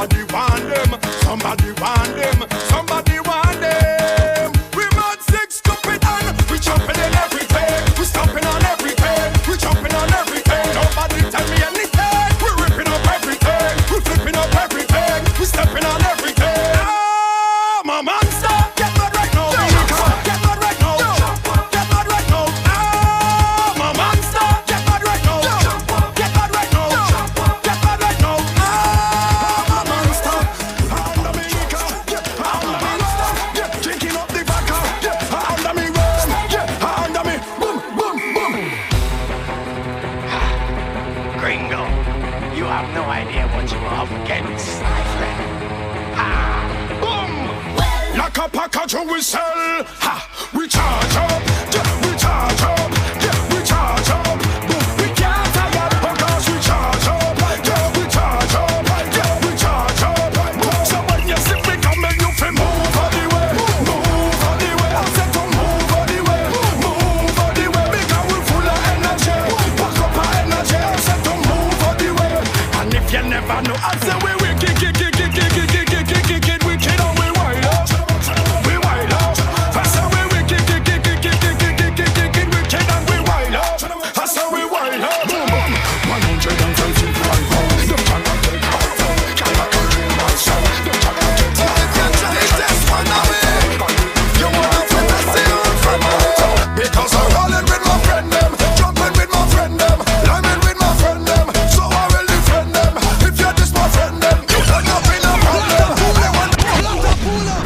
Somebody want them, somebody want them, somebody want them. We mad sick, stupid and we jumping in everything. We stomping on everything, we jumping on everything. Nobody tell me anything. We ripping up everything, we flipping up everything, we stepping on everything. Ah, my monster, get mad right now. Get mad right now. Get mad right now. Ah, my monster, get mad right now. Get mad right now. Get mad right now. Ah, my monster. I'm Dominica. I'm the monster. Drinking up the vodka. I'm the me rum. I'm the me boom boom boom. Gringo, you have no idea what you are up against, my friend. Boom! Like a package we sell, ha, we charge up, yeah, we charge up, yeah, we charge up. Boom, we can't tire because we charge up, yeah, we charge up, yeah, we charge up. Boom, so when you see me coming, you feel move all the way, move all the way. I said to move all the way, move all the way. Because we full of energy, pack up our energy. I said to move all the way, and if you never know, I say we wicked, wicked, and we wild up. We wild up. I say we wicked, wicked, and we wild up. I say we wild up. 125 pounds. The cannot take my phone. Cannot control myself. The cannot take my phone. This one away. You wanna fit the seal from my toe. Because I'm rolling with my friend them, jumping with my friend them, climbing with my friend them. So I will defend them. If you're this my friend them, you end up in a problem. I want to pull up.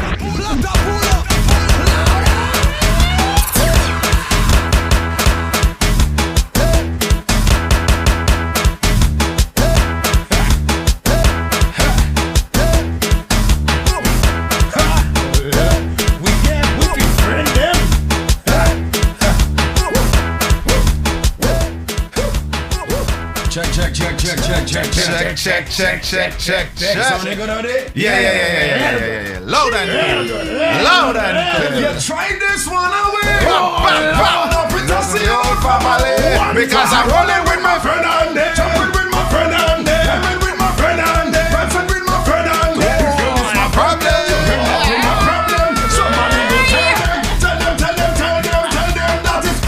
Check. Something good on it? Yeah. Loud and clear. You tried this one away. That's the old family. Because I'm rolling with my friend and them, jumping with my friend and them, climbing with my friend and them, dancing with my friend and them. It's my problem. My problem. Somebody go tell them that it's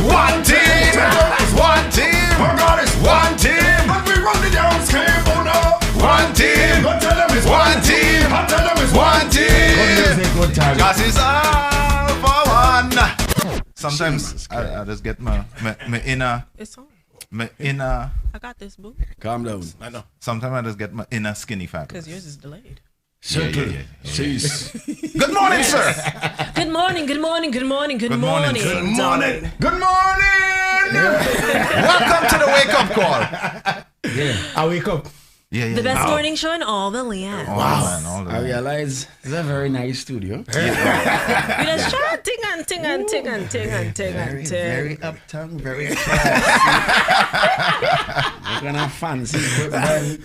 one team. It's one team. Oh God, it's one team. And we run the down scheme. Oh no, one team. Go tell them it's one team. I tell them it's one team. Cause it's all for one. Sometimes I just get my inner. It's on. My inner. I got this, boo. Calm down. I know. Sometimes I just get my inner skinny fat. Because yours is delayed. Yeah. Jeez. Good morning, sir. Good morning. Good morning. Welcome to the wake up call. I wake up. Yeah. The best morning show in all the land. Wow. I realize it's a very nice studio. We just try ting and ting. Very uptown, very classy. We're gonna fancy equipment.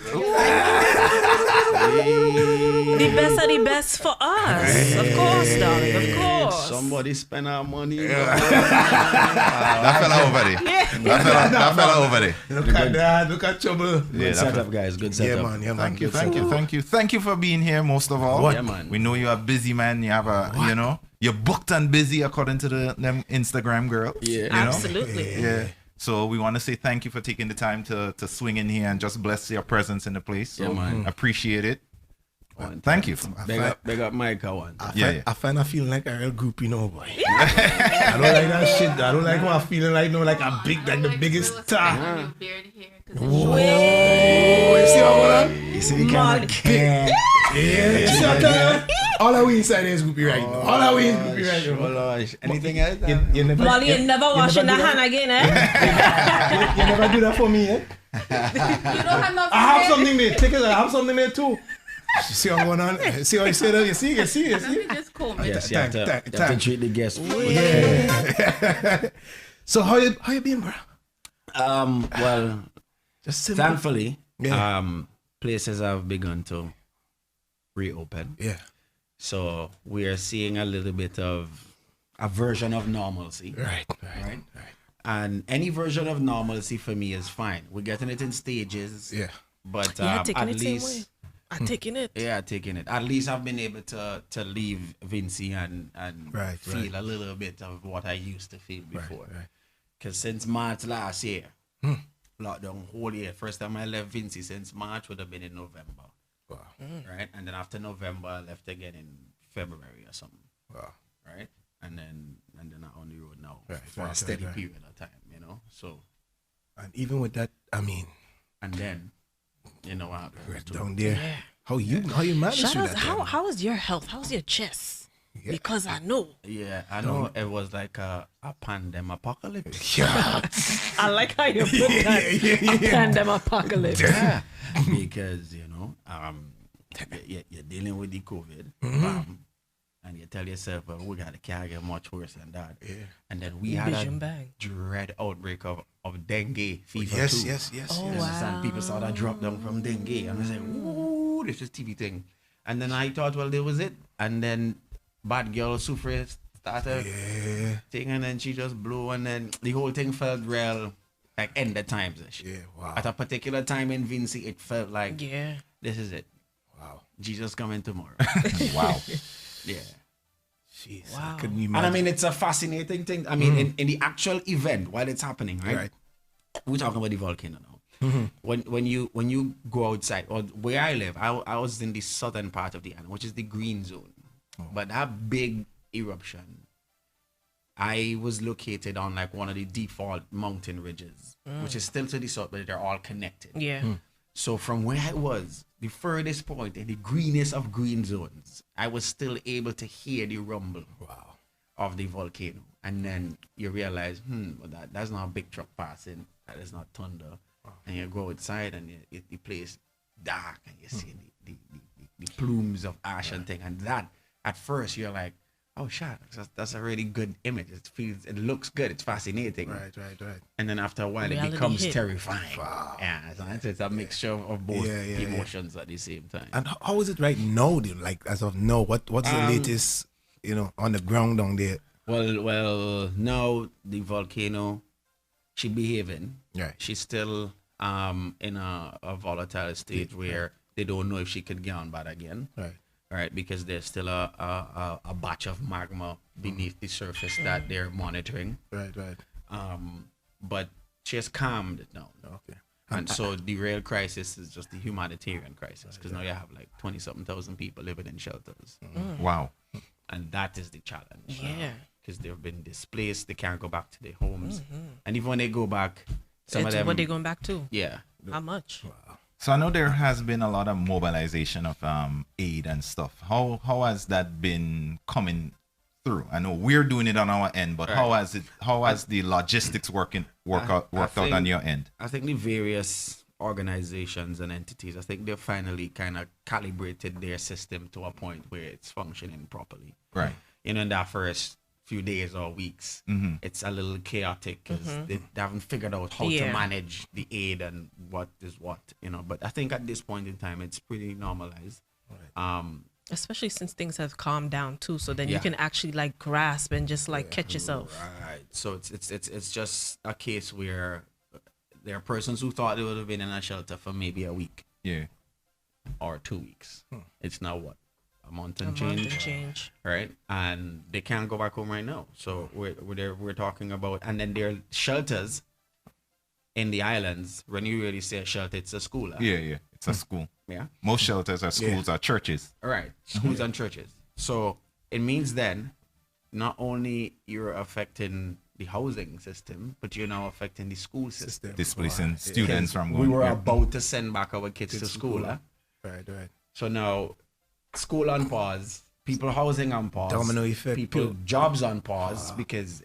The best are the best for us. Of course, darling. Of course. Somebody spend our money. That fella over there. That fella over there. Look at that. Look at trouble. Good setup, guys. Good setup. Yeah, man. Thank you for being here. Most of all, Yeah, man. we know you're a busy man. You have you're booked and busy according to them Instagram girls. Yeah. you know? Absolutely. Yeah. So we want to say thank you for taking the time to swing in here and just bless your presence in the place. So Yeah, man. Appreciate it. Thank you. Big up Micah one. I find I feeling like a real group, boy. I don't like that shit. I don't like what I'm feeling like, like a big, like the biggest star. Whoa. You see what I'm You see the camera? Yeah. All that we inside is groupie right now. All that we is groupie right now. Anything else? You never, Molly, you never washing the hand again, eh? you never do that for me, eh? You don't have nothing. I have something there. Take it. I have something there too. See what's going on? See what you say there? You see? Let me just comb it. Yes, you have to treat the guests. Yeah. So how you been, bro? Well, just simple. thankfully, places have begun to reopen. Yeah. So we are seeing a little bit of a version of normalcy. Right. And any version of normalcy for me is fine. We're getting it in stages. Yeah. But You're not taking at it same least way. I'm taking it. Yeah, taking it. At least I've been able to leave Vinci and feel a little bit of what I used to feel before. Because since March last year, lockdown whole year. First time I left Vinci since March would have been in November. Wow. Right? And then after November, I left again in February or something. Wow. Right? And then I'm on the road now for right, a steady right. period of time, you know? So. And even with that, I mean. And then, you know what happened? Down there. Yeah. How you manage Shout that? out, how is your health? How's your chest? Yeah. Because I know. Yeah, I know it was like a pandemic apocalypse. Yeah. I like how you put that. A pandemic apocalypse. Yeah. Because, you know, you're dealing with the COVID. And you tell yourself, well, we got to carry it much worse than that. Yeah. And then we had a dread outbreak of dengue fever too. Yes. Oh, wow. People saw that drop down from dengue. And I was like, ooh, this is TV thing. And then I thought, well, there was it. And then bad girl Sufre started thing, and then she just blew, and then the whole thing felt real, like end of times. Yeah, wow. At a particular time in Vinci, it felt like, this is it. Wow. Jesus coming tomorrow. Wow. Yeah. Jeez, wow. I couldn't imagine. And I mean, it's a fascinating thing. I mean, in the actual event while it's happening, right? We're talking about the volcano now. When you go outside, or where I live, I was in the southern part of the island, which is the green zone. But that big eruption, I was located on like one of the default mountain ridges, which is still to the south, but they're all connected. Yeah. So from where I was, the furthest point in the greenest of green zones, I was still able to hear the rumble of the volcano. And then you realize, well, that's not a big truck passing. That is not thunder. And you go outside and the place dark, and you see the plumes of ash and thing. And that, at first, you're like, oh, shit, that's a really good image. It looks good. It's fascinating. Right. And then after a while, Reality it becomes hit. terrifying. Wow. Yeah, it's a mixture of both emotions at the same time. And how is it right now, dude? Like, as of now, what's the latest, on the ground down there? Well, now the volcano, she behaving. Right. She's still in a volatile stage where they don't know if she could get on bad again. Right, because there's still a batch of magma beneath the surface that they're monitoring. Right. But she has calmed it down. Okay. And so the real crisis is just the humanitarian crisis, because now you have like 20-something thousand people living in shelters. Wow. And that is the challenge. Yeah. Because they've been displaced, they can't go back to their homes. And even when they go back, some of them... What they going back to? Yeah. How much? Wow. So I know there has been a lot of mobilization of aid and stuff. How has that been coming through? I know we're doing it on our end, but how has the logistics worked out on your end? I think the various organizations and entities, I think they've finally kind of calibrated their system to a point where it's functioning properly. Right. In that first few days or weeks, it's a little chaotic because they haven't figured out how to manage the aid and what is what, But I think at this point in time, it's pretty normalized. Right. Especially since things have calmed down too, so then you can actually like grasp and just like catch yourself. Right. So it's just a case where there are persons who thought they would have been in a shelter for maybe a week. Yeah. Or 2 weeks. It's now what? A month and change, right? And they can't go back home right now. So we're talking about, and then there are shelters in the islands. When you really say a shelter, it's a school. Yeah, it's a school. Yeah, most shelters are schools, are churches. Right, schools and churches. So it means then, not only you're affecting the housing system, but you're now affecting the school system, displacing students from going. We were about to send back our kids to school. Right. So now, school on pause, people housing on pause, domino effect, people jobs on pause because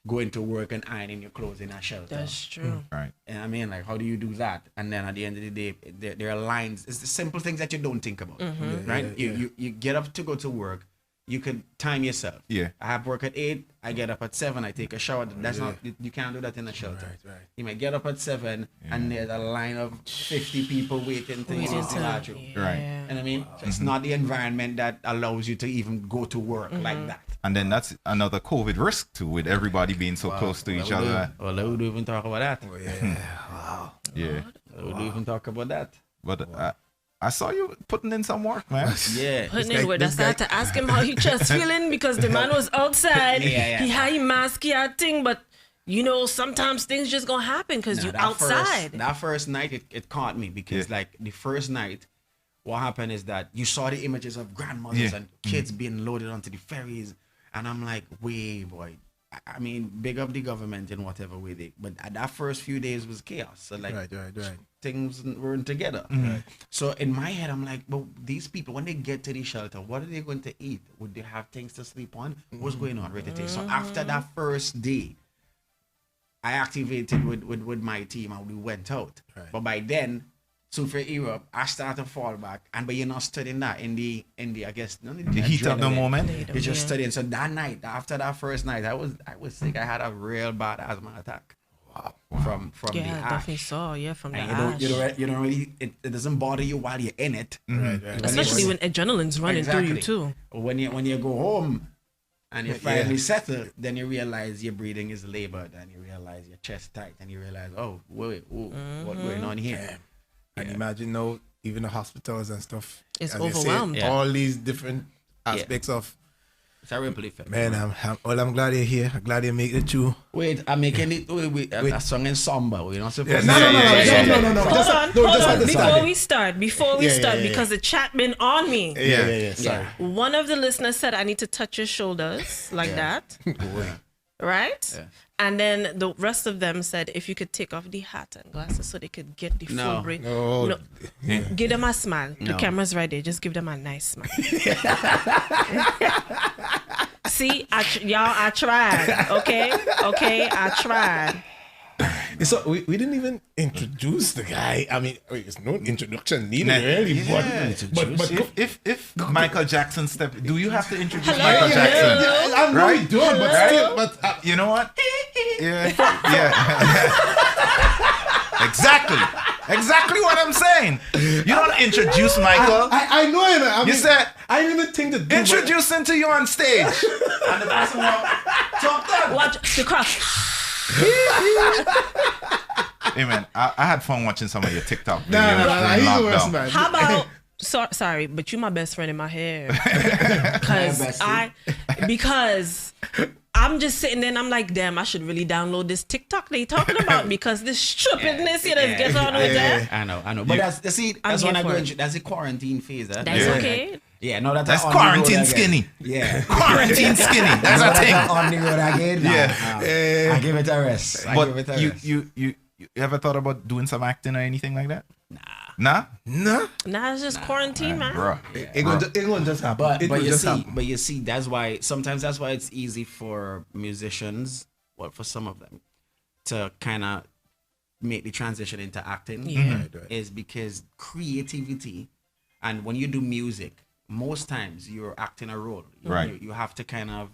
going to work and ironing your clothes in a shelter. That's true. Right. And I mean, like, how do you do that? And then at the end of the day, there are lines. It's the simple things that you don't think about, right? You get up to go to work. You could time yourself. Yeah. I have work at 8. I get up at 7. I take a shower. That's not. You can't do that in a shelter. Right. You might get up at 7 and there's a line of 50 people waiting to use the bathroom. Right. And I mean, so it's not the environment that allows you to even go to work like that. And then that's another COVID risk too, with everybody being so close to each other. Well, we would even talk about that. Oh, yeah. Wow. Yeah. We would even talk about that. But I saw you putting in some work, man. Yeah. Putting in work. I started to ask him how he just feeling because the man was outside. He had his mask, he had thing, but you know, sometimes things just gonna happen because you outside. That first night, it caught me because like the first night, what happened is that you saw the images of grandmothers and kids being loaded onto the ferries, and I'm like, wait, boy. I mean, big up the government in whatever way but that first few days was chaos. So like, things weren't together. So in my head, I'm like, well, these people, when they get to the shelter, what are they going to eat? Would they have things to sleep on? What's going on right today? So after that first day, I activated with my team and we went out. But by then, so for Europe, I started to fall back, but you're not studying that in the I guess the heat of the moment. You're just studying. So that night, after that first night, I was sick. I had a real bad asthma attack. Wow. From the I ash. definitely saw from the and ash. you don't really it doesn't bother you while you're in it. Especially when adrenaline's running through you too. When you go home and you finally settle, then you realize your breathing is labored and you realize your chest tight and you realize, oh wait, what's going on here? And imagine now, even the hospitals and stuff. It's as you say, overwhelmed. all these different aspects of. It's a real effect. Man, I'm glad you're here. I'm glad you make it too. Wait, I'm making it with a song in samba. We're not supposed to. No. Hold on. Before we start, because the chat been on me. Yeah. Sorry. One of the listeners said I need to touch your shoulders like that. Right? Yeah. And then the rest of them said if you could take off the hat and glasses so they could get the full break. No. Give them a smile. The camera's right there. Just give them a nice smile. See, I tried. Okay, I tried. So we didn't even introduce the guy. I mean, it's no introduction needed, really. But if Michael Jackson stepped, do you have to introduce Michael Jackson? I'm right doing, but you know what? Yeah. Exactly what I'm saying. You don't introduce Michael. I know it. You said I didn't even think to introduce him to you on stage. And the person watch the cross. Hey man, I had fun watching some of your TikTok videos. No, he's the worst man. How about sorry, but you my best friend in my head. Because I'm just sitting there and I'm like, damn, I should really download this TikTok they talking about because this stupidness here that gets on with that. I know. But that's when I go into that's the quarantine phase. That's okay. Yeah, no, that's quarantine skinny. Yeah, quarantine skinny. That's a thing. On the road again. I give it a rest. But you ever thought about doing some acting or anything like that? Nah. It's just quarantine, man. Bro. It gonna just happen. But you see, that's why it's easy for musicians, for some of them, to kind of make the transition into acting. Is because creativity, and when you do music, most times you're acting a role. You have to kind of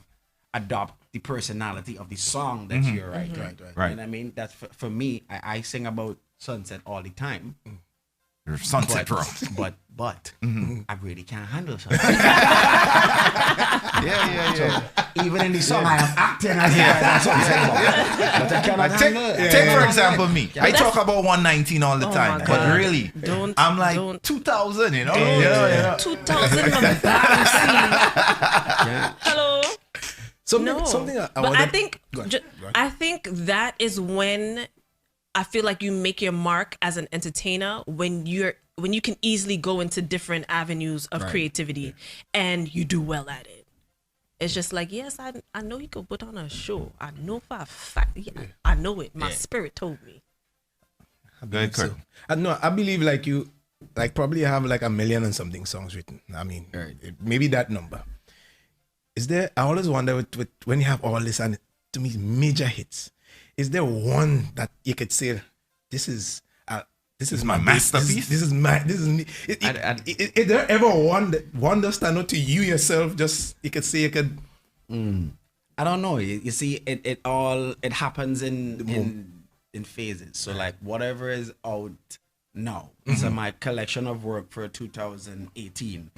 adopt the personality of the song that you're writing. Right. And I mean, that's for me. I sing about sunset all the time. You're sunset bro. But I really can't handle sunset. Yeah. So even in the song, I am acting as that's what I'm saying about. But I cannot handle it. Take for example me. I talk about 119 all the time, but really, I'm like 2000, you know. 2000 from the bottom. Hello. Something I think that is when I feel like you make your mark as an entertainer when you can easily go into different avenues of creativity and you do well at it. It's just like, yes, I know you could put on a show. I know for a fact. I know it. My spirit told me. I believe like you probably have like 1 million and something songs written. I mean, maybe that number. Is there? I always wonder with when you have all this and to me major hits. Is there one that you could say, this is my masterpiece? This is me. Is there ever one that stand out to you yourself? Just you could say you could. I don't know. You see, it happens in phases. So like whatever is out now. So my collection of work for 2018.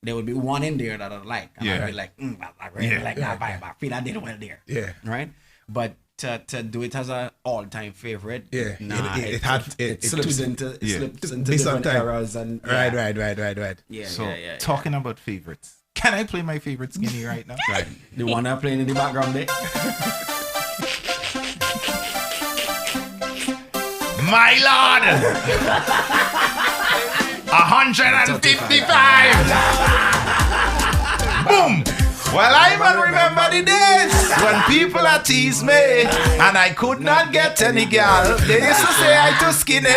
There would be one in there that I like. And I'd be like, I really like that vibe. I feel I did well there. Yeah. Right? But to do it as an all-time favorite. Yeah, Nah, It slips into Based on different time. eras and Right. yeah, So yeah. talking about favorites, can I play my favorite Skinny right now? right. The one I'm playing in the background there. My Lord! 155! Boom! Well, I even remember the days when people had teased me and I could not get any girl. They used to say I too skinny,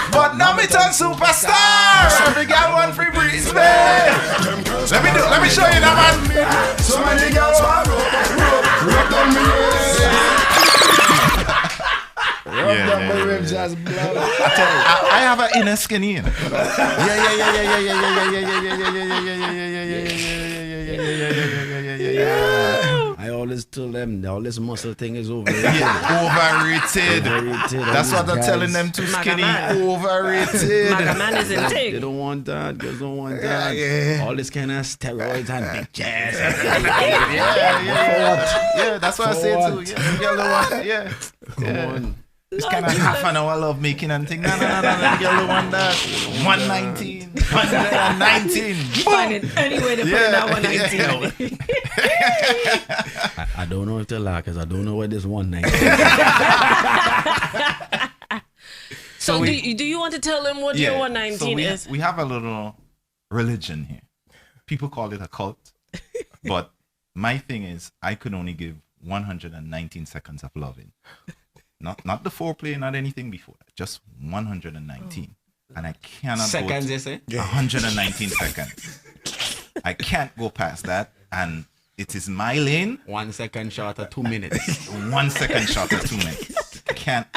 but now me turn superstar. Every girl want free breeze me. Let me show you that, man. So many girls want rub down me I have an inner skinny. Yeah. I always tell them all this muscle thing is overrated. Overrated. That's what I'm telling them too, Skinny. Overrated. Magaman is in They thing. don't want that. Girls don't want that. Yeah. All this kind of steroids and big chest. Yeah, that's what I say too. Yeah, girl don't want. Yeah. Come on. It's kind of half an hour love making and thing. No. Girl don't want that. 119. 119. Finding any way to put it at 119. I don't know if to lie because I don't know what this 119. So do you want to tell them what your 119 is? We have a little religion here. People call it a cult. But my thing is, I could only give 119 seconds of loving. Not the foreplay, not anything before that. Just 119. And I cannot Seconds, go you say? 119 seconds. I can't go past that. And it is my lane. 1 second short of 2 minutes. 1 second short of 2 minutes. I can't.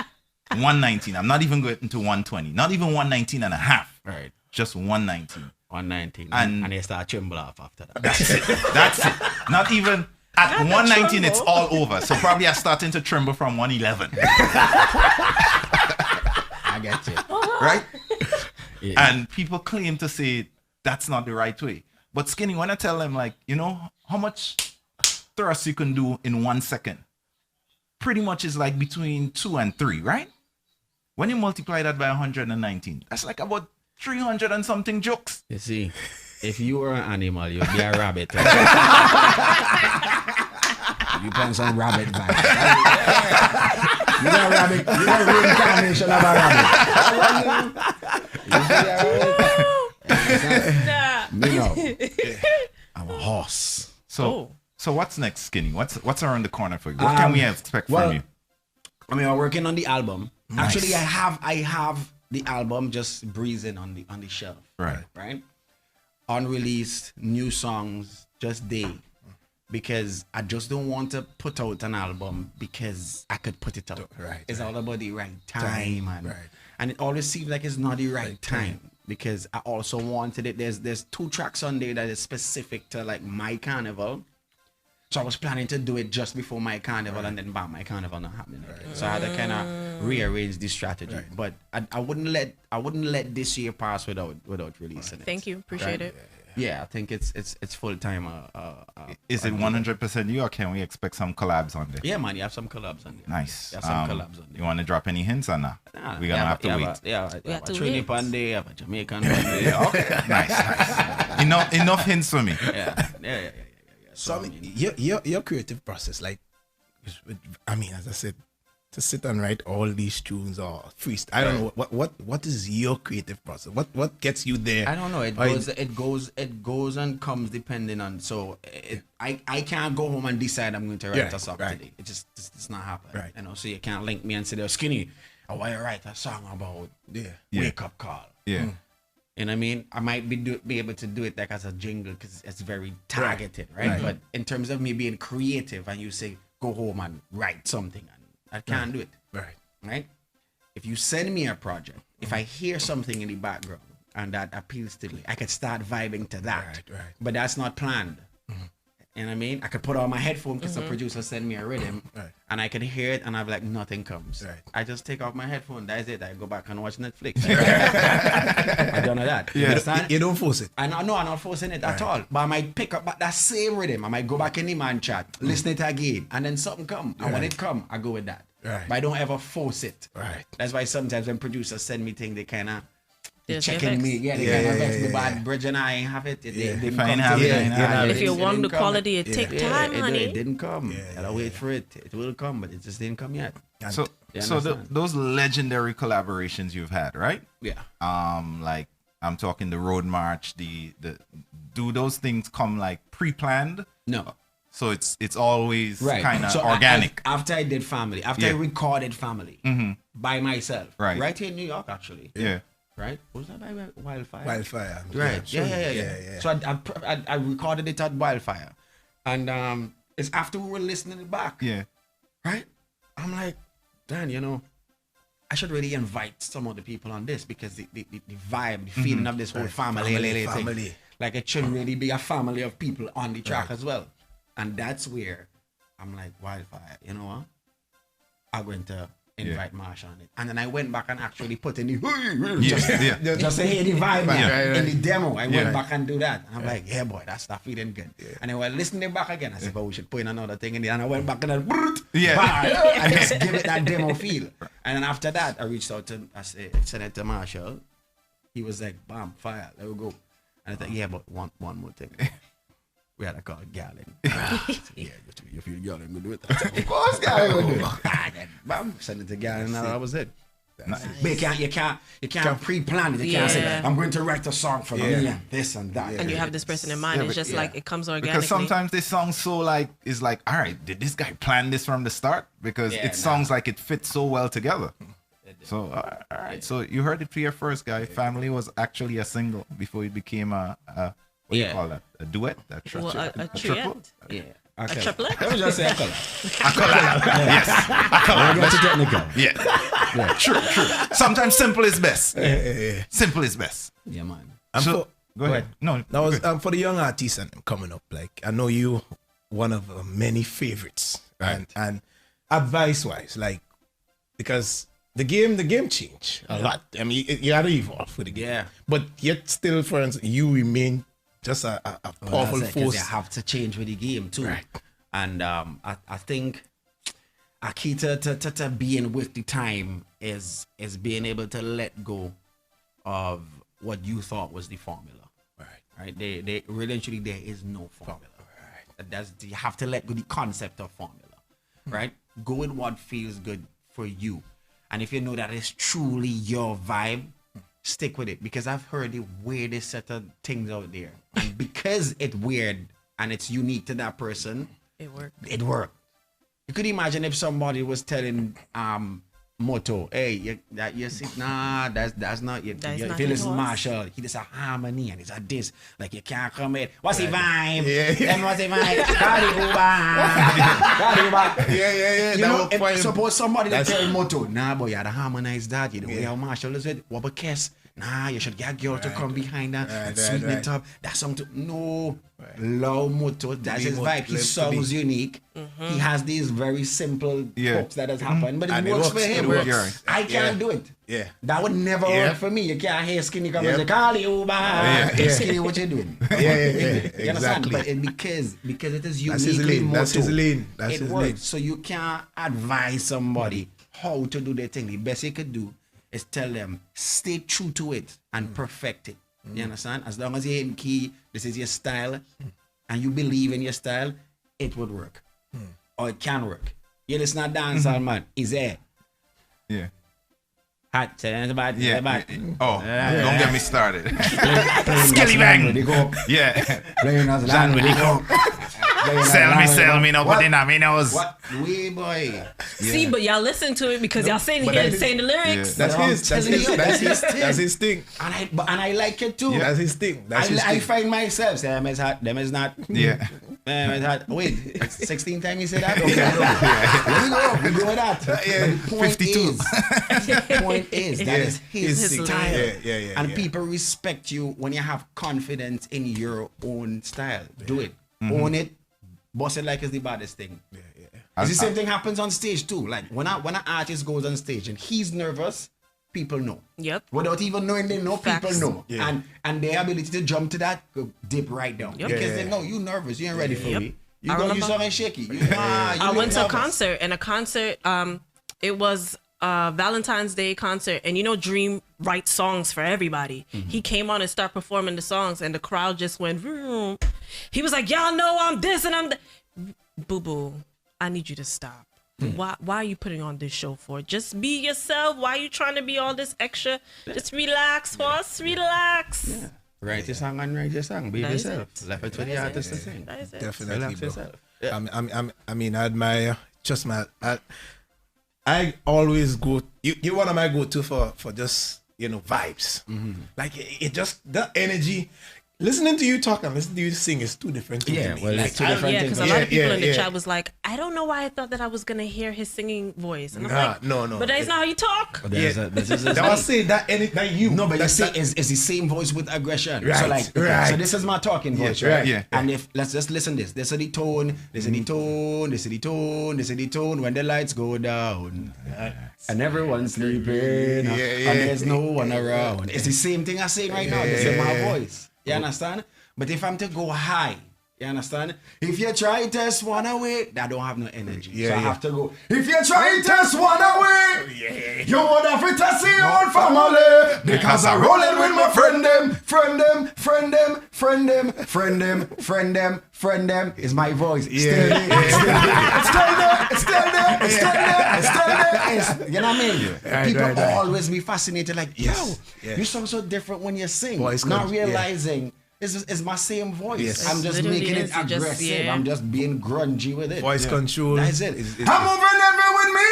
119. I'm not even going to 120. Not even 119 and a half. Right. Just 119. 119. And- And they start tremble off after that. That's it. That's it. Not even at 119. It's all over. So probably I'm starting to tremble from 111. I get you. Right? Yeah. And people claim to say that's not the right way. But Skinny, when I tell them, like, you know, how much thrust you can do in 1 second, pretty much is like between 2 and 3, right? When you multiply that by 119, that's like about 300 and something jokes. You see, if you were an animal, you'd be a rabbit. You playing some rabbit vibes. You're a rabbit. You're a reincarnation of a rabbit. Me know. I'm a horse. So what's next, Skinny? What's around the corner for you? What can we expect from you? I mean, we're working on the album. Nice. Actually, I have the album just breezing on the shelf. Right. Unreleased new songs, just day. Because I just don't want to put out an album because I could put it out. It's all about the right time, and it always seems like it's not the right time. Because I also wanted it. There's 2 tracks on there that is specific to like my carnival. So I was planning to do it just before my carnival, and then bam, my carnival not happening again. So I had to kind of rearrange the strategy. But I wouldn't let this year pass without releasing it. Thank you. Appreciate it. Yeah, I think it's full time. Is it 100% you, or can we expect some collabs on there? Yeah, man, you have some collabs on there. Nice. You have some collabs on there. You want to drop any hints on that? Nah, We're gonna have to wait. We have a to Trini wait. Pandey, I have a Jamaican Pandey. Okay. Nice. Enough hints for me. Yeah. So I mean, your creative process, like, I mean, as I said, to sit and write all these tunes or freestyle. I don't know what is your creative process. What gets you there? I don't know. It goes and comes depending on. So I can't go home and decide I'm going to write a song today. It just it's not happening. Right. You know. So you can't link me and say, "They're Skinny. I want to write a song about wake up call." Yeah. You know what I mean? I might be able to do it like as a jingle because it's very targeted, right? But in terms of me being creative, and you say go home and write something, and I can't do it. Right? If you send me a project, if I hear something in the background and that appeals to me, I could start vibing to that. But that's not planned. You know what I mean? I could put on my headphone because the producer sent me a rhythm, Right. and I can hear it, and I'm like, nothing comes. Right. I just take off my headphone. That's it. I go back and watch Netflix. I don't know that. You understand? You don't force it. I'm not forcing it at all. But I might pick up that same rhythm. I might go back in the man chat, listen it again, and then something come. And when it come, I go with that. Right. But I don't ever force it. Right. That's why sometimes when producers send me things, they kind of Yes, checking you're me. vexed. Yeah, they kind of vex me. But Bridge and I ain't have it. They didn't If I ain't come have it, together. I ain't have If you want the quality, it take time, honey. It didn't come. Gotta wait for it. It will come, but it just didn't come yet. So, You so understand? those legendary collaborations you've had, right? Yeah. Like I'm talking the Road March, the do those things come like pre-planned? No. So it's always Right. kind of So organic. after I did Family, after I recorded Family by myself, Right. here in New York, actually. yeah. Right? Was that by Wildfire? Wildfire. Right. Sure. Yeah. So I recorded it at Wildfire, and it's after we were listening it back. Yeah. Right? I'm like, Dan, you know, I should really invite some of the people on this because the vibe, the feeling of this whole family thing. Like it should really be a family of people on the track as well. And that's where I'm like, Wildfire, you know what? I'm going to invite Marsha on it. And then I went back and actually put in the just to hear the vibe in the demo. I went back and do that. And I'm like, yeah, boy, that's not feeling good. And then while listening back again, I said, but we should put in another thing in there. And I went back and then I just give it that demo feel. And then after that, I reached out to I sent it to Marshall. He was like, bam, fire, let we go. And I thought, yeah, but one more thing. We had to call Galen. You feel Galen will do it? Of course, Galen will do it. Bam, send it to Galen, and that was it. But you can't pre-plan it. You can't say, I'm going to write a song for me and this and that. And you have this person in mind. It's just like it comes organically. Because sometimes this song so like is like, all right, did this guy plan this from the start? Because it sounds like it fits so well together. So all right, so you heard it here first, guy. Family was actually a single before it became a what do you call that? A duet? A triple? Yeah. A triplet? Let me just say a color. A collab. Yes. A collab. Yeah. True. Sometimes simple is best. Simple is best. Yeah, man. So, go ahead. No, That was for the young artists and them coming up. Like I know you, one of many favorites, Right. and advice wise, like because the game changed a lot. I mean, you had to evolve with the game. Yeah. But yet still, for instance, you remain just a powerful force. You have to change with the game too. Right. And I think a key to being with the time is being able to let go of what you thought was the formula. Right. They really and truly there is no formula. Right. You have to let go the concept of formula. Right. Go with what feels good for you. And if you know that it's truly your vibe, stick with it. Because I've heard the weirdest set of things out there. And because it's weird and it's unique to that person, It worked. it worked. You could imagine if somebody was telling Moto, hey, you see, nah, that's not it. That's If not you his listen to voice. Marshall, he does a harmony and it's a this. Like you can't come in. What's the vibe? Yeah. Then what's the vibe? Cardi Uba. Yeah. You That know, was fine. suppose somebody that That's- tell Moto, nah, boy, you had to harmonize that. You know, how Marshall is it? What a kiss. Nah, you should get a girl to come behind her and sweeten it up. That's something. No, low Moto. That's his vibe. His songs unique. He has these very simple hooks that has happened, but And it it works works. for him. It works. I can't do it. Yeah. That would never work for me. You can't hear Skinny come and say, Carly Uba. Skinny, what you doing? Yeah. You understand? Exactly. But because it is That's his uniquely lane. Moto, That's his lane. That's it his works. lane. So you can't advise somebody how to do their thing. The best you could do is tell them, stay true to it and perfect it. You understand? As long as you're in key, this is your style, and you believe in your style, it would work. Or it can work. You listen to dancehall, man. Is there? Yeah. Hot, say that about Oh, don't get me started. Skilly bang. They go Yeah. playing as language. They go. Sell me, no put in a me nose. What? Wee boy. See, but y'all listen to it because y'all saying But here that is- saying the lyrics. That's I'm his. telling you, that's his thing. That's his thing. And I like it too. That's his thing. That's his I thing. find myself say them is hot, them is not. Yeah. It's hot. Wait, 16 times you say that? Okay, we go with that. But the point 52. point is that is his His style. lane. Yeah. And people respect you when you have confidence in your own style. Do it. Own it. boss it like it's the baddest thing. Yeah, yeah. It's the same thing happens on stage too. Like when an artist goes on stage and he's nervous, people know. Yep. Without even knowing they know, Facts. people know. Yeah. And their ability to jump to that, go dip right down. Yep. Because Yeah. they know you nervous, you ain't ready for Yep. me. I You remember- something shaky. I went to a concert, and it was a Valentine's Day concert, and you know Dream writes songs for everybody. He came on and started performing the songs, and the crowd just went vroom. He was like, y'all know I'm this and I'm that. Boo-boo, I need you to stop. Why are you putting on this show for? Just be yourself. Why are you trying to be all this extra? Just relax for us. Relax. Yeah. Write your song and write your song. Be That is yourself. it. Left it for the artist to sing. That is it. Definitely, Relax bro. yourself. I mean, I admire just I always go. You're one of my go-to for just vibes. Like it just that energy. Listening to you talk and listening to you sing is two different things. Yeah, to me. well, like, it's two different Yeah, things. because a lot of people in the yeah. chat was like, I don't know why I thought that I was gonna hear his singing voice. And I'm Nah, like, no. But that's not how you talk. That was saying that you. No, but you that's see, it's the same voice with aggression. Right, So like, okay, right. so this is my talking voice, Yeah, right? right. Yeah. And if let's just listen this. This is the tone. This is the tone. This is the tone. This is the tone. When the lights go down, and everyone's sleeping, and there's no one around. It's the same thing I'm saying right now. This is my voice. You understand? But if I'm to go high, you understand? If you try test one away, that don't have no energy. So I have to go. If you try test one away, you would have to test your own family. Because I'm rolling with my friend them. Is my voice. It's still there. It's still there. You know what I mean? People always be fascinated like, yo, you sound so different when you sing. Voice Not comes- realizing it's my same voice. Yes. I'm just Literally making it is. You just- aggressive. yeah. I'm just being grungy with it. voice control. That's it. is- I'm moving every with me.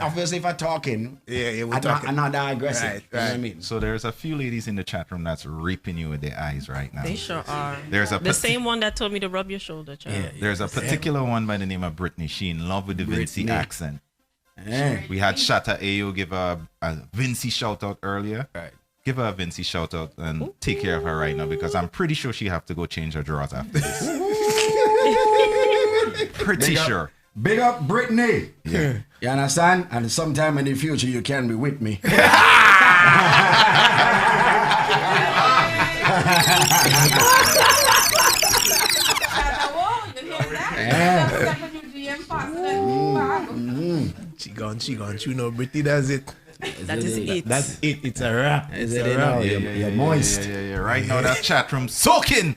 Obviously, if I'm talking, we're I'm talking. not that aggressive. Right, You know what I right. mean? So there's a few ladies in the chat room that's raping you with their eyes right now. They sure are. There's a The same one that told me to rub your shoulder, child. There's a particular one by the name of Brittany. She in love with the Vinci Brittany. accent. Yeah. We had Shatta Ayo give her a Vinci shout out earlier. Right. Give her a Vinci shout out and take care of her right now because I'm pretty sure she have to go change her drawers after this. Pretty sure. Big up Brittany. Yeah. You understand? And sometime in the future, you can be with me. She gone. You know, Brittany does it. That is it. That's it. It's a wrap. Is It's it a wrap. You're moist. Yeah. Right now that chat room soaking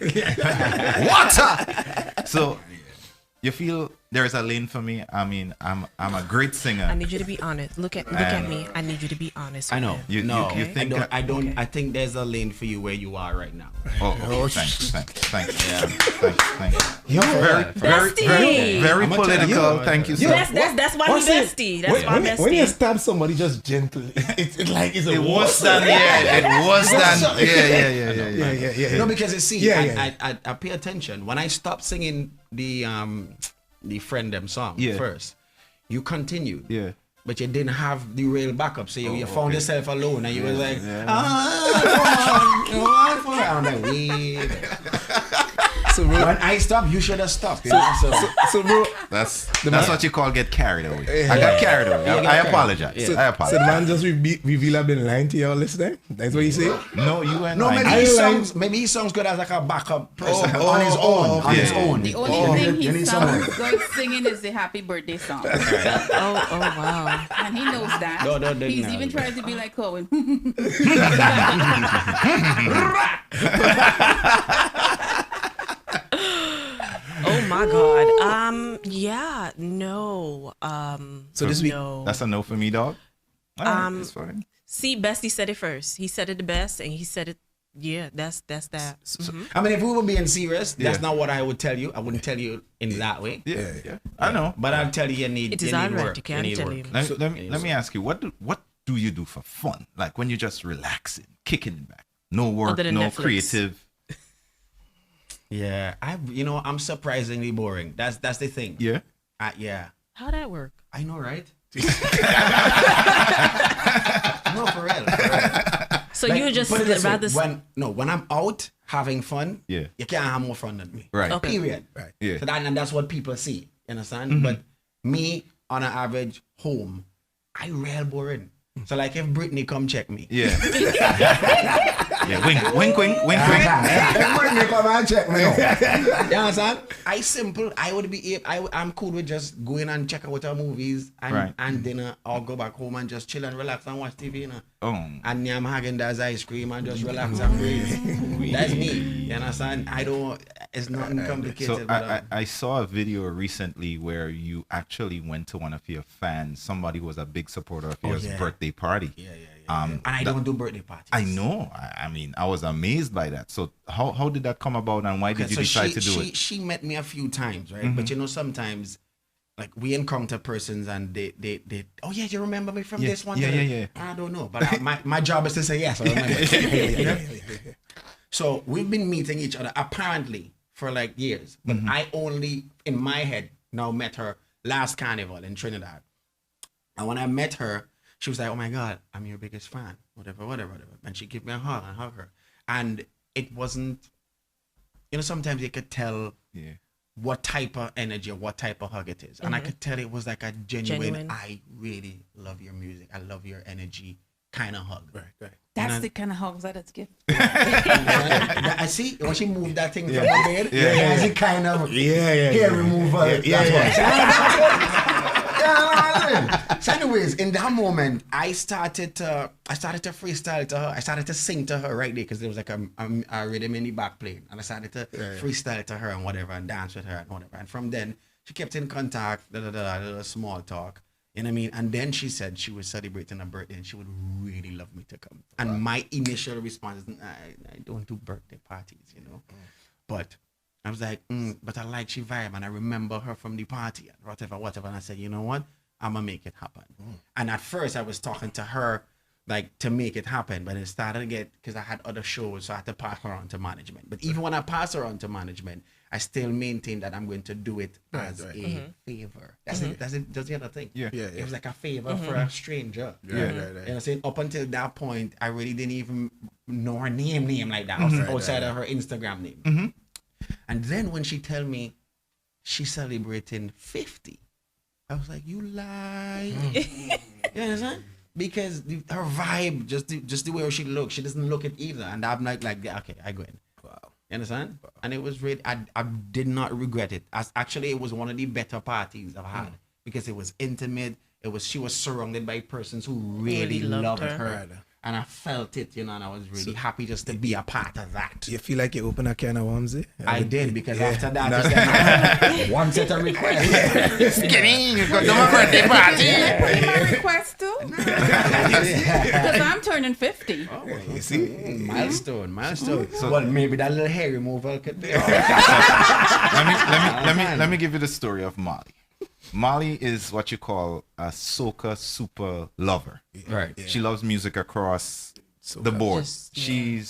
water. So you feel there's a lane for me. I mean, I'm a great singer. I need you to be honest. Look at me. I need you to be honest. I with know. him. You Okay. think I don't. I think there's a lane for you where you are right now. thanks. Bestie. Very I'ma tell you. political. Thank you, sir. That's why he's bestie. That's why bestie. When you stab somebody just gently, it's like it's a It war. was done. Yeah, it was done. Yeah. No, because you see, Yeah. I pay attention when I stopped singing the friend them song Yeah. first. You continued. Yeah. But you didn't have the real backup, so you found okay. yourself alone, and you was like, yeah. I'm like, wait. So, bro, When I stopped, you should have stopped. You know? so bro, That's what you call get carried away. I got carried away. Yeah, you got I carried. apologize. Yeah. so, I so the apologize. man just reveal I've been lying to y'all listening. That's what you say. No, you and No, I. maybe he sounds good as like a backup person on his own. On his yeah. own. The only thing You he need sounds someone. good singing is the happy birthday song. Oh wow. And he knows that. No, He's no. even trying to be like Cohen. Oh my God. Yeah. No. So this week, No. That's a no for me, dog. All right, it's fine. See, Bestie said it first. He said it the best, and he said it. Yeah, that's that. I mean, if we were being serious, that's Yeah. not what I would tell you. I wouldn't tell you in that way. Yeah. I know. But I'll tell you need It is you need alright, work. you can't need tell work. him. Let me ask you, what do you do for fun? Like when you're just relaxing, kicking it back, no work, Other than no Netflix. creative. Yeah, I'm surprisingly boring. That's the thing. Yeah. Yeah. How that work? I know, right? No, for real. So Like, you would just put it this way, rather. when I'm out having fun, Yeah. you can't have more fun than me. Right. Okay. Period. Right. Yeah. So and that's what people see. You understand? But me, on an average home, I real boring. So like if Britney come check me. Yeah. Yeah. Wink, wink, wink, wink, wink. Britney, come and check me now. You understand? I would be I'm cool with just going and check out our movies and, Right. and dinner or go back home and just chill and relax and watch TV, you know. Oh. And I'm Häagen-Dazs ice cream and just relax and breathe. That's me. You understand? It's nothing complicated. So but, I saw a video recently where you actually went to one of your fans. Somebody who was a big supporter of yours' yeah. birthday party. yeah. And I don't do birthday parties. I know. I mean, I was amazed by that. So how did that come about, and why did you So decide to do it? She met me a few times, right? But you know, sometimes like we encounter persons and they oh yeah, you remember me from this one? Yeah. I don't know, but my job is to say yes, I remember. So we've been meeting each other apparently for like years, but I only in my head now met her last carnival in Trinidad. And when I met her, she was like, "Oh my God, I'm your biggest fan." Whatever. And she gave me a hug and hug her. And it wasn't, you know, sometimes you could tell what type of energy or what type of hug it is. And I could tell it was like a genuine, I really love your music, I love your energy kind of hug. Right. That's the kind of hugs that it's given. I see when she moved that thing from the bed. That's the kind of hair removal. So anyways, in that moment, I started to freestyle to her. I started to sing to her right there because there was like a rhythm in the back playing, and I started to freestyle to her and whatever, and dance with her and whatever. And from then, she kept in contact, small talk. You know what I mean? And then she said she was celebrating her birthday and she would really love me to come. And my initial response is, I don't do birthday parties, you know. But I was like, but I like she vibe and I remember her from the party and whatever. And I said, you know what? I'm going to make it happen. And at first I was talking to her like to make it happen, but it started to get, because I had other shows, so I had to pass her on to management. But even when I pass her on to management, I still maintain that I'm going to do it as a favor. That's the other thing. Yeah. It was like a favor for a stranger. Right. And saying up until that point, I really didn't even know her name like that outside of her Instagram name. And then when she tell me she's celebrating 50, I was like, you lie. You understand? Because her vibe, just the way she looks, she doesn't look it either. And I'm like, okay, I go in. Wow. You understand? Wow. And it was really, I did not regret it. Actually, it was one of the better parties I've had because it was intimate. She was surrounded by persons who really loved her. And I felt it, you know, and I was really happy just to be a part of that. You feel like you open a can of worms, eh? I did, because after that, just one set of requests. Skinny, you got my birthday party. Can I put in my request too? Because I'm turning 50. Oh, well, You see? milestone. So, well, maybe that little hair removal could be. Let me give you the story of Molly. Molly is what you call a soca super lover. Right. She loves music across the board. She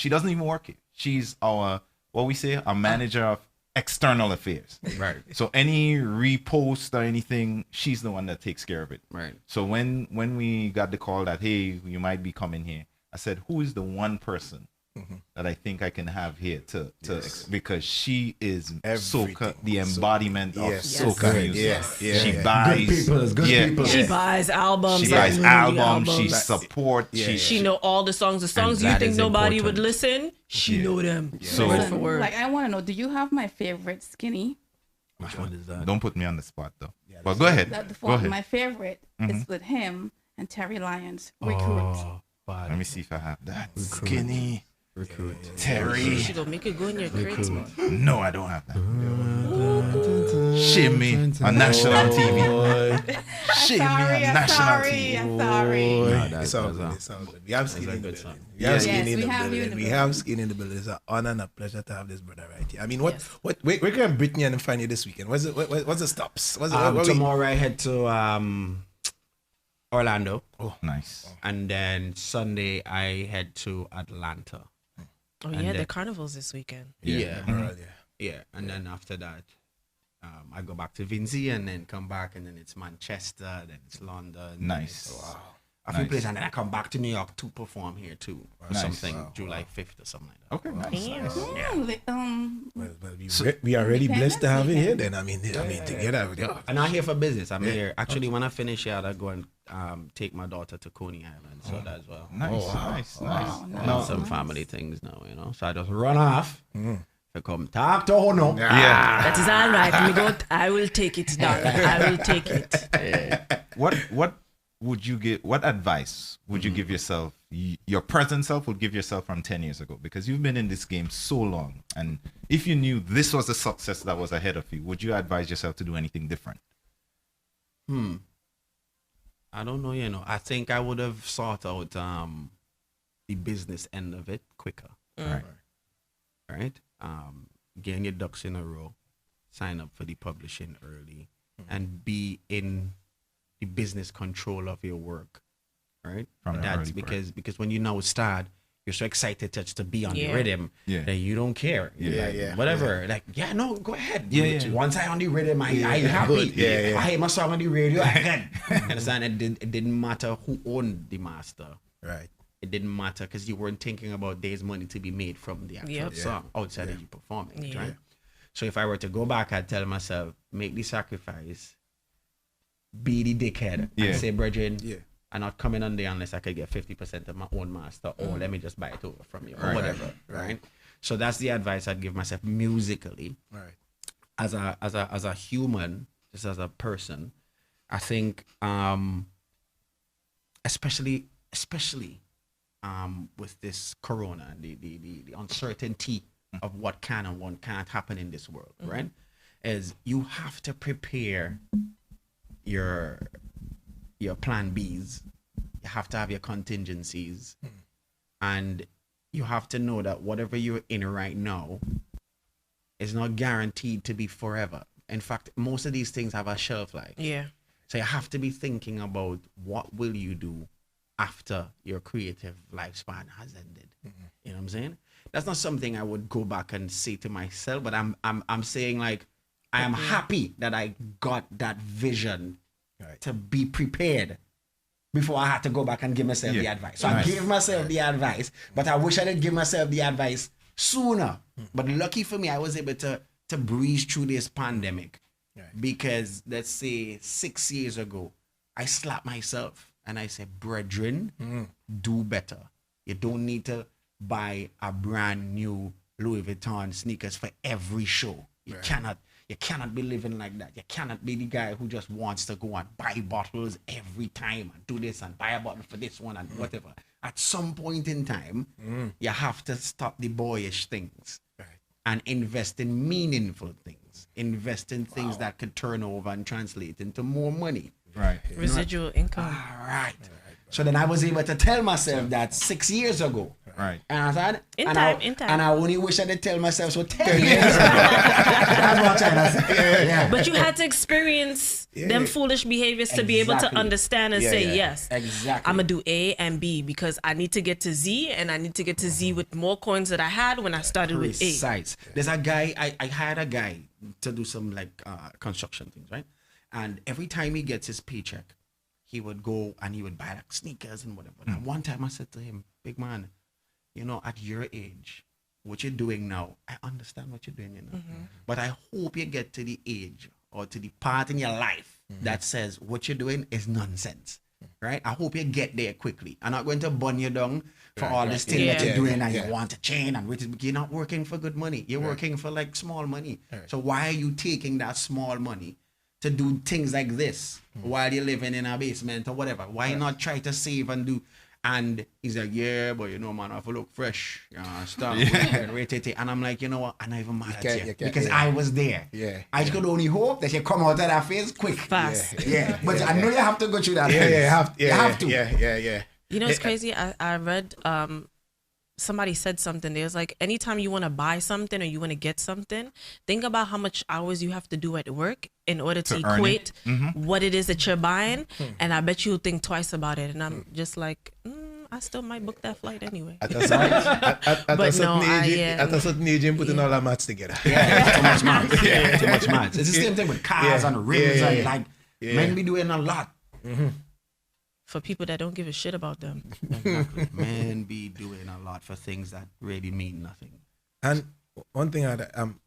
doesn't even work it. She's a manager of external affairs. Right. So any repost or anything, she's the one that takes care of it. Right. So when we got the call that, hey, you might be coming here, I said, who is the one person that I think I can have here to because she is soca, the embodiment of soca music. She buys good people. She buys albums. She buys albums. She supports. She know all the songs. The songs you think nobody would listen, she know them. So word for word. Like, I want to know, do you have my favorite skinny? Which one is that? don't put me on the spot though. But go ahead. Go ahead. My favorite is with him and Terry Lyons. Recruit. Let me see if I have that. Skinny. Terry. She gonna make it go in your crates, man. No, I don't have that. Shimmy on national TV. Shimmy on national TV. I'm sorry. It's all good. We have skin in the building. We Yes, have skin in we the have you in building. the We building. have skin in the building. It's an honor and a pleasure to have this brother right here. I mean, where can Brittany and find you this weekend? What's the stops? Tomorrow I head to Orlando. Oh, nice. And then Sunday I head to Atlanta. Oh yeah, the carnival's this weekend. Yeah. And then after that, I go back to Vincent and then come back, and then it's Manchester, then it's London. Nice. a few places, and then I come back to New York to perform here too, or something, July 5th or something like that. Okay, nice. Well, we are really blessed to have you here. Then I mean, together with you. I'm not here for business. I'm here. Actually, when I finish here, I go and take my daughter to Coney Island, so that as well. Nice. Now some family things now, you know. So I just run off. To come talk to her now. Yeah. That is all right. I will take it, darling. I will take it. What would you give? What advice would you give yourself? Your present self would give yourself from 10 years ago, because you've been in this game so long, and if you knew this was the success that was ahead of you, would you advise yourself to do anything different? I don't know. You know, I think I would have sought out the business end of it quicker. Right. Getting your ducks in a row, sign up for the publishing early, and be in the business control of your work, right? That's because when you now start, you're so excited to be on the rhythm that you don't care. Whatever. No, go ahead. Once I on the rhythm, I happy. I hear my song on the radio, I good. Understand? It didn't matter who owned the master. Right. It didn't matter because you weren't thinking about there's money to be made from the actual song outside of you performing it, right? So if I were to go back, I'd tell myself, make the sacrifice, be the dickhead, and say, brethren, I'm not coming on there unless I could get 50% of my own master, or let me just buy it over from you, or whatever, right? So that's the advice I'd give myself musically. Right. As a human, just as a person, I think, especially with this corona and the uncertainty of what can and what can't happen in this world, right? Is you have to prepare your plan Bs. You have to have your contingencies, and you have to know that whatever you're in right now is not guaranteed to be forever. In fact, most of these things have a shelf life. Yeah. So you have to be thinking about what will you do after your creative lifespan has ended. You know what I'm saying? That's not something I would go back and say to myself, but I'm saying, like, I am happy that I got that vision to be prepared before I had to go back and give myself the advice. So I gave myself the advice, but I wish I did give myself the advice sooner. But lucky for me, I was able to breeze through this pandemic, because let's say 6 years ago, I slapped myself. And I said, brethren, do better. You don't need to buy a brand new Louis Vuitton sneakers for every show. You cannot be living like that. You cannot be the guy who just wants to go and buy bottles every time and do this and buy a bottle for this one and whatever. At some point in time, you have to stop the boyish things and invest in meaningful things. Invest in things that could turn over and translate into more money. Right. Residual income. All right. So then I was able to tell myself that 6 years ago. Right. And I said, in time. And I only wish I did tell myself so 10 years ago. That's what I'm saying. But you had to experience them foolish behaviors to be able to understand and say, yes, I'm going to do A and B because I need to get to Z, and I need to get to Z with more coins that I had when I started with A. There's a guy, I hired a guy to do some like construction things, right? And every time he gets his paycheck, he would go and he would buy like sneakers and whatever. And one time I said to him, big man, you know, at your age, what you're doing now, I understand what you're doing, you know. But I hope you get to the age or to the part in your life that says what you're doing is nonsense, right? I hope you get there quickly. I'm not going to burn you down for all this thing that you're doing and you want to change. And you're not working for good money. You're working for like small money. So why are you taking that small money to do things like this while you're living in a basement or whatever? Why not try to save and do? And he's like, yeah, but you know, man, I have to look fresh. Stuff. And I'm like, you know what? I'm not even mad at you because I was there. I could only hope that you come out of that phase quick. Fast. But I know you have to go through that phase. You have to. You know, it's crazy. I read somebody said something. They was like, anytime you want to buy something or you want to get something, think about how much hours you have to do at work in order to equate what it is that you're buying. And I bet you'll think twice about it. And I'm just like, I still might book that flight anyway. At a certain age, you're putting all our maths together. Too much maths. Too much maths. It's the same thing with cars and rims and like men be doing a lot for people that don't give a shit about them. Exactly. Men be doing a lot for things that really mean nothing. And one thing,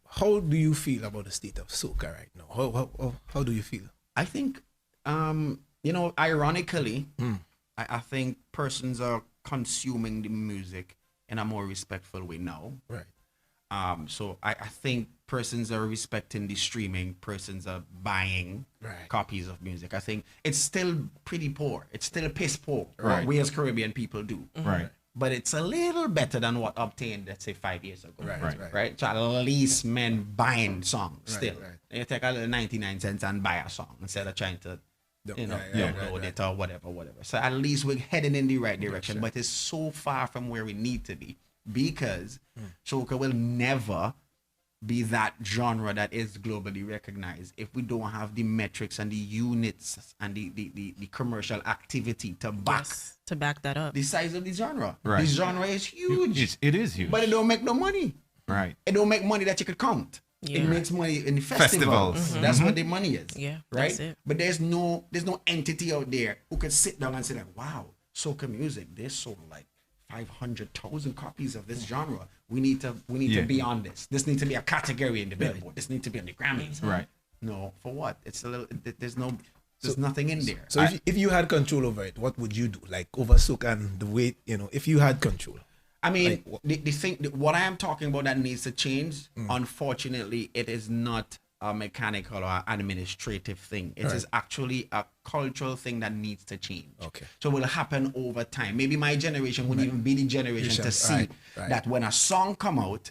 how do you feel about the state of soca right now? How do you feel? I think, ironically, I think persons are consuming the music in a more respectful way now. Right. So I think persons are respecting the streaming, persons are buying copies of music. I think it's still pretty poor. It's still piss poor. What we as Caribbean people do. Right. But it's a little better than what obtained, let's say, 5 years ago. Right. So at least men buying songs still. You take a little 99 cents and buy a song instead of trying to download it or whatever. So at least we're heading in the right direction. But it's so far from where we need to be because soca will never be that genre that is globally recognized if we don't have the metrics and the units and the commercial activity to back that up. the size of the genre. Right. The genre is huge. It is huge. But it don't make no money. Right. It don't make money that you could count. Yeah. It makes money in the festivals. That's what the money is. Yeah, Right? that's it. But there's no entity out there who can sit down and say like, wow, soca music, they sold like 500,000 copies of this genre. We need to be on this. This needs to be a category in the Billboard. This needs to be on the Grammys. Right. No, for what? It's a little. There's nothing in there. So if you had control over it, what would you do? Like over soca and the way, if you had control. I mean, what I am talking about that needs to change, unfortunately, it is not a mechanical or administrative thing. It is actually a cultural thing that needs to change. Okay. So it will happen over time. Maybe my generation would even be the generation to see that when a song come out,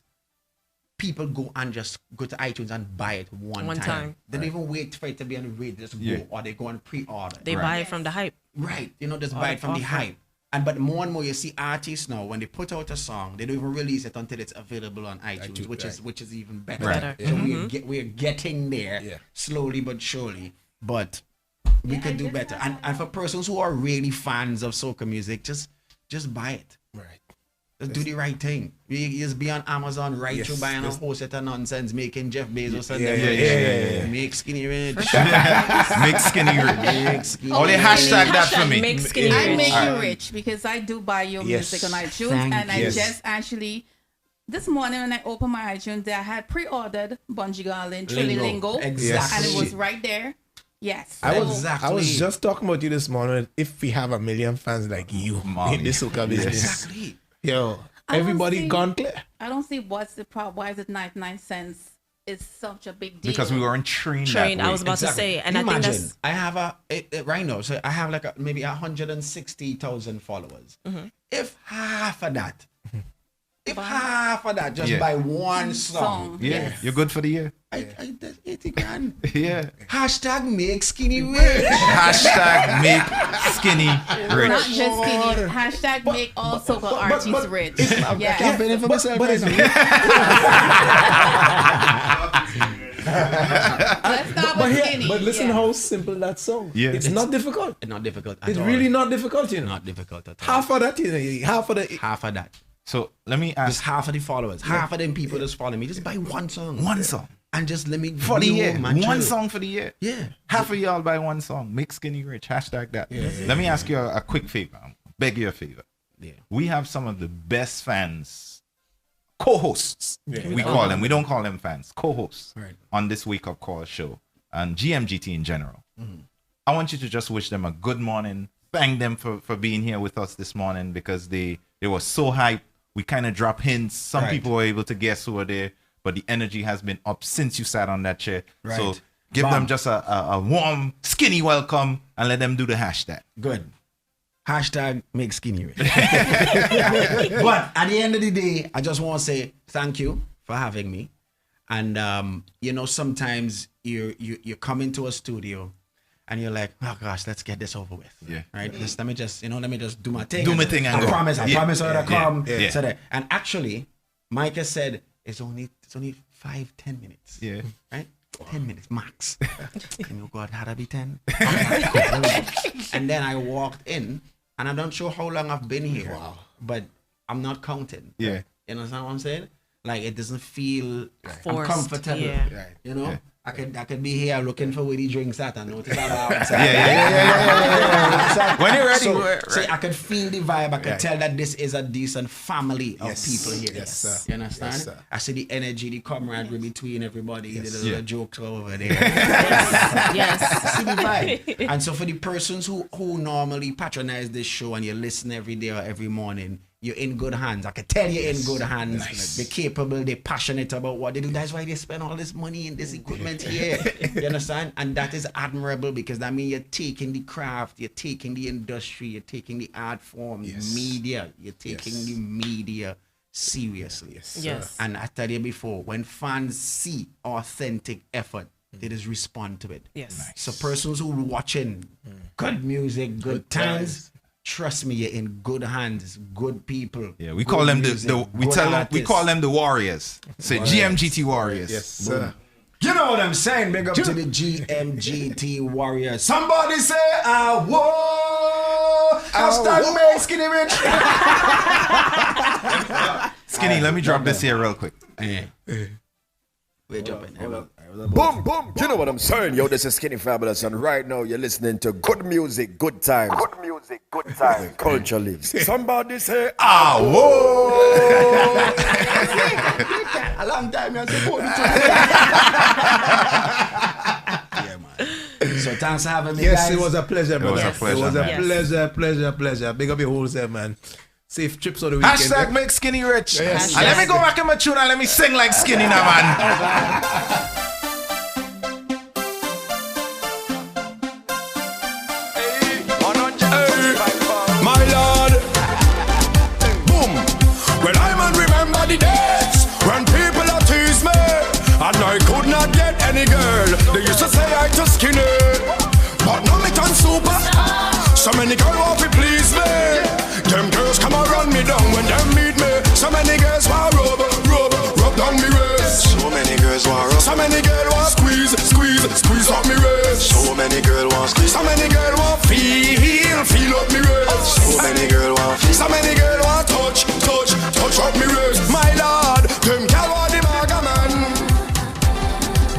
people go to iTunes and buy it one time. They don't even wait for it to be on the radio, just go, or they go and pre-order. They buy it from the hype. Right. Just buy it from the hype. But more and more you see artists now, when they put out a song, they don't even release it until it's available on iTunes, which is even better. Right. So we're getting there slowly but surely. But we could do better. And for persons who are really fans of soca music, just buy it. Right. Just do the right thing. You just be on Amazon right through buying a whole set of nonsense, making Jeff Bezos and them make skinny rich. Make skinny rich. Only hashtag that for me. Make skinny I rich. make you rich because I do buy your music on iTunes, I just actually this morning when I opened my iTunes, I had pre-ordered Bungie Garland, Trilingo, Exactly. and it was right there. Yes. I was just talking about you this morning. If we have a million fans like you in the soca business, Exactly. yo, everybody gone clear. I don't see what's the problem. Why is it 99 cents? It's such a big deal. Because we weren't trained that way. I was about to say, and I think that's I have right now. So I have like maybe 160,000 followers. If half of that, just buy one song, Yeah, you're good for the year. that's 80 grand. Yeah. Hashtag make skinny rich. Hashtag make skinny Not rich. just skinny. Hashtag make all soca artists rich. Yeah. Campaigning for myself. But it's Let's start with skinny. but listen how simple that song. Yeah. It's not difficult. It's not difficult at It's all. really not difficult, Not difficult at all. Half of that, half of that. So let me Just ask. half of the followers. Half of them people just follow me. Just buy one song. One song. And just let me For the year. my One child. song for the year. Yeah. Half of y'all buy one song. Make skinny rich. Hashtag that. Let me ask you a quick favor. Beg you a favor. Yeah. We have some of the best fans, co-hosts. We call them. We don't call them fans. Co-hosts on this Wake Up Call show and GMGT in general. I want you to just wish them a good morning. Thank them for being here with us this morning because they were so hyped. We kind of drop hints. Some people were able to guess who were there, but the energy has been up since you sat on that chair. So give them just a warm, skinny welcome and let them do the hashtag. Good. Hashtag make skinny rich. But at the end of the day, I just want to say thank you for having me. And sometimes you come into a studio and you're like, oh gosh, let's get this over with. Yeah. Right. Let me just do my thing. Do my thing and I go. promise I'll come. Yeah. So that, and actually, Micah said it's only 5-10 minutes. Yeah. Right. 10 minutes max. And you God, had to be 10. And then I walked in, and I'm not sure how long I've been here, but I'm not counting. Yeah. You understand what I'm saying? Like it doesn't feel Forced, uncomfortable. yeah. You know? I could be here looking for where the drinks at and notice I'm outside. When you're ready, so I could feel the vibe. I could tell that this is a decent family of people here. Yes, sir. You understand? Yes, sir. I see the energy, the camaraderie between everybody. The little jokes over there. Yes. I see the vibe. And so for the persons who normally patronize this show and you listen every day or every morning, you're in good hands. I can tell you're in good hands. Nice. They're capable, they're passionate about what they do. That's why they spend all this money in this equipment here. You understand? And that is admirable because that means you're taking the craft, you're taking the industry, you're taking the art form, media. You're taking the media seriously. Yes. And I tell you before, when fans see authentic effort, they just respond to it. Yes. Nice. So persons who are watching good music, good times, trust me, you're in good hands, good people. Yeah, we call them we call them the warriors. So GMGT warriors. Yes, sir. You know what I'm saying? Big up to the GMGT warriors. Somebody say, I whoa. Hashtag make Skinny rich. Skinny, let me drop this here real quick. We're jumping. Boom, boom. You know what I'm saying? Yo, this is Skinny Fabulous, and right now you're listening to good music, good times. Good music, good times. Culture lives. Somebody say, ah, whoa. A long time you support So thanks for having me, Yes, guys. it was a pleasure, brother. It was a pleasure. Big up your whole self, man. Safe trips on the weekend. Hashtag make Skinny rich. Yes. And let me go back in my tune and let me sing like Skinny now, man. My Lord. Boom. Well, I man remember the days when people are tease me and I could not get any girl. They used to say I too skinny, but now me turn super. So many girls want to please me. Them girls come and run me down when them meet me. So many girls want rub down me waist. So many girls want rub. So many girls want squeeze up me waist. So many girls want squeeze. So many